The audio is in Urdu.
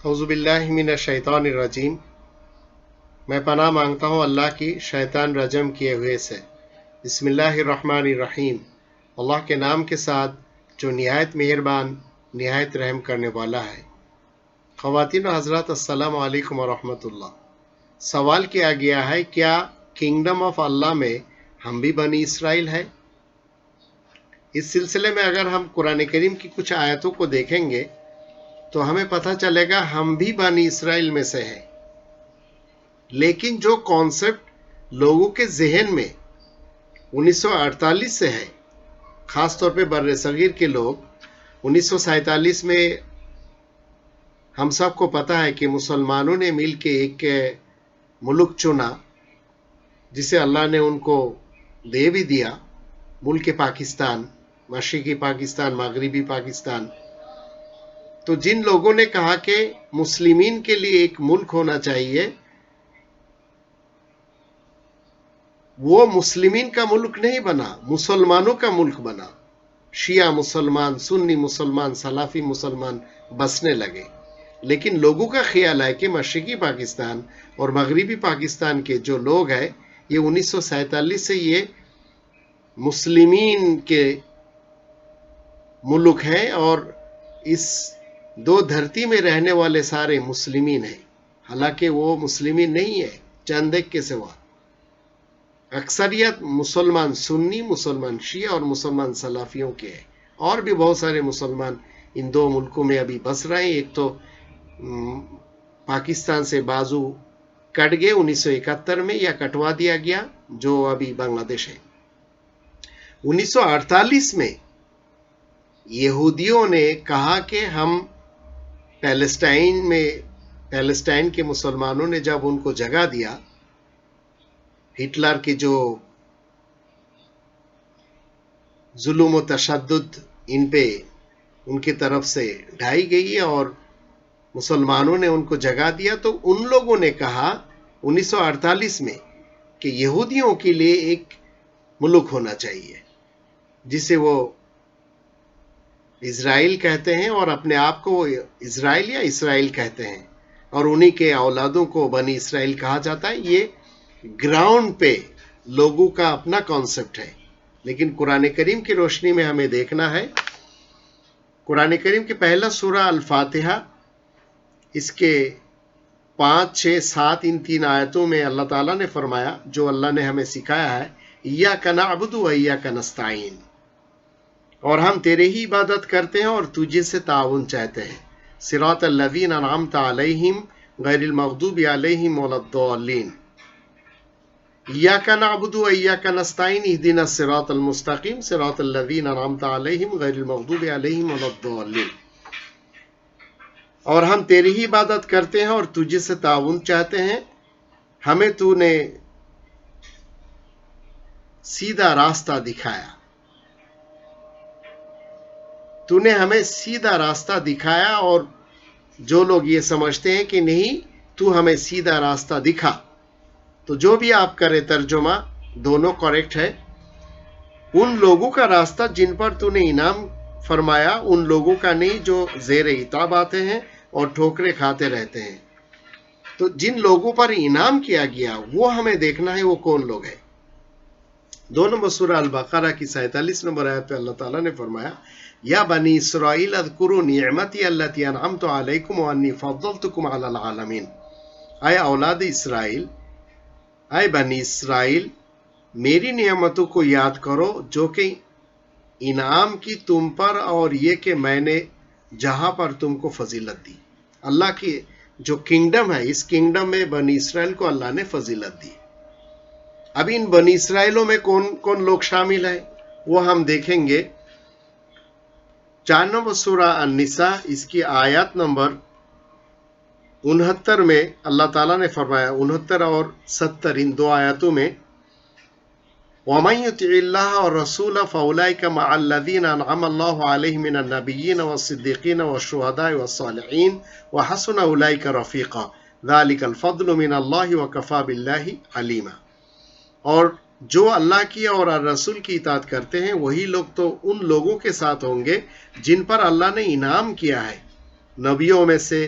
اعوذ باللہ من الشیطان الرجیم۔ میں پناہ مانگتا ہوں اللہ کی شیطان رجم کیے ہوئے سے۔ بسم اللہ الرحمن الرحیم۔ اللہ کے نام کے ساتھ جو نہایت مہربان نہایت رحم کرنے والا ہے۔ خواتین و حضرات، السلام علیکم ورحمۃ اللہ۔ سوال کیا گیا ہے، کیا کنگڈم آف اللہ میں ہم بھی بنی اسرائیل ہے؟ اس سلسلے میں اگر ہم قرآن کریم کی کچھ آیتوں کو دیکھیں گے تو ہمیں پتہ چلے گا ہم بھی بنی اسرائیل میں سے ہیں، لیکن جو کانسیپٹ لوگوں کے ذہن میں 1948 سے ہے، خاص طور پہ بر صغیر کے لوگ 1947 میں، ہم سب کو پتہ ہے کہ مسلمانوں نے مل کے ایک ملک چنا جسے اللہ نے ان کو دے بھی دیا، ملک پاکستان، مشرقی پاکستان، مغربی پاکستان۔ تو جن لوگوں نے کہا کہ مسلمین کے لیے ایک ملک ہونا چاہیے، وہ مسلمین کا ملک نہیں بنا، مسلمانوں کا ملک بنا۔ شیعہ مسلمان، سنی مسلمان، سلفی مسلمان بسنے لگے۔ لیکن لوگوں کا خیال ہے کہ مشرقی پاکستان اور مغربی پاکستان کے جو لوگ ہیں، یہ 1947 سے یہ مسلمین کے ملک ہیں اور اس دو دھرتی میں رہنے والے سارے مسلمین ہیں، حالانکہ وہ مسلمین نہیں ہے، چند ایک کے سوا۔ اکثریت مسلمان سنی، مسلمان شیعہ اور مسلمان سلفیوں کے ہیں، اور بھی بہت سارے مسلمان ان دو ملکوں میں ابھی بس رہے ہیں۔ ایک تو پاکستان سے بازو کٹ گئے 1971 میں، یا کٹوا دیا گیا، جو ابھی بنگلہ دیش ہے۔ 1948 میں یہودیوں نے کہا کہ ہم پیلسٹائن کے مسلمانوں نے جب ان کو جگہ دیا، ہٹلر کی جو ظلم و تشدد ان پہ ان کی طرف سے ڈھائی گئی اور مسلمانوں نے ان کو جگہ دیا، تو ان لوگوں نے کہا 1948 میں کہ یہودیوں کے لیے ایک ملک ہونا چاہیے جسے وہ اسرائیل کہتے ہیں، اور اپنے آپ کو وہ اسرائیل یا اسرائیل کہتے ہیں، اور انہی کے اولادوں کو بنی اسرائیل کہا جاتا ہے۔ یہ گراؤنڈ پہ لوگوں کا اپنا کانسیپٹ ہے، لیکن قرآن کریم کی روشنی میں ہمیں دیکھنا ہے۔ قرآن کریم کی پہلا سورہ الفاتحہ، اس کے 5، 6، 7 ان 3 آیتوں میں اللہ تعالیٰ نے فرمایا، جو اللہ نے ہمیں سکھایا ہے، ایاک نعبد و ایاک نستعین، اور ہم تیرے ہی عبادت کرتے ہیں اور تجھے سے تعاون چاہتے ہیں۔ صراط الذین انعمت علیہم غیر المغضوب علیہم ولا الضالین، ایاک نعبد و ایاک نستعین اہدنا الصراط المستقیم صراط الذین انعمت علیہم غیر المغضوب علیہم ولا الضالین، اور ہم تیری ہی عبادت کرتے ہیں اور تجھے سے تعاون چاہتے ہیں۔ ہمیں تو نے سیدھا راستہ دکھایا، تو نے ہمیں سیدھا راستہ دکھایا، اور جو لوگ یہ سمجھتے ہیں کہ نہیں تو ہمیں سیدھا راستہ دکھا، تو جو بھی آپ کرے ترجمہ دونوں کریکٹ ہے۔ ان لوگوں کا راستہ جن پر تو نے انعام فرمایا، ان لوگوں کا نہیں جو زیر عتاب آتے ہیں اور ٹھوکریں کھاتے رہتے ہیں۔ تو جن لوگوں پر انعام کیا گیا وہ ہمیں دیکھنا ہے، وہ کون لوگ ہیں۔ 2 نمبر سورہ البقرہ کی 47 نمبر آیت پہ اللہ تعالیٰ نے فرمایا، یا بنی اسرائیل اذکروا نعمتی التی انعمت علیکم وانی فضلتکم علی العالمین، اے اولاد اسرائیل، اے بنی اسرائیل، میری نعمتوں کو یاد کرو جو کہ انعام کی تم پر، اور یہ کہ میں نے جہاں پر تم کو فضیلت دی۔ اللہ کی جو کنگڈم ہے، اس کنگڈم میں بنی اسرائیل کو اللہ نے فضیلت دی۔ اب ان بنی اسرائیلوں میں کون کون لوگ شامل ہیں وہ ہم دیکھیں گے۔ 4 نمبر سورہ النساء، اس کی آیات نمبر 69 میں اللہ تعالیٰ نے فرمایا، 69 اور 70 ان 2 آیاتوں میں، وَمَن يُطِعِ اللَّهَ وَالرَّسُولَ فَأُولَٰئِكَ مَعَ الَّذِينَ أَنْعَمَ اللَّهُ عَلَيْهِم مِّنَ النَّبِيِّينَ وَالصِّدِّيقِينَ وَالشُّهَدَاءِ وَالصَّالِحِينَ وَحَسُنَ أُولَٰئِكَ رَفِيقًا ذَلِكَ الْفَضْلُ مِنَ اللَّهِ وَكَفَىٰ بِاللَّهِ عَلِيمًا۔ اور جو اللہ کی اور رسول کی اطاعت کرتے ہیں وہی لوگ تو ان لوگوں کے ساتھ ہوں گے جن پر اللہ نے انعام کیا ہے، نبیوں میں سے،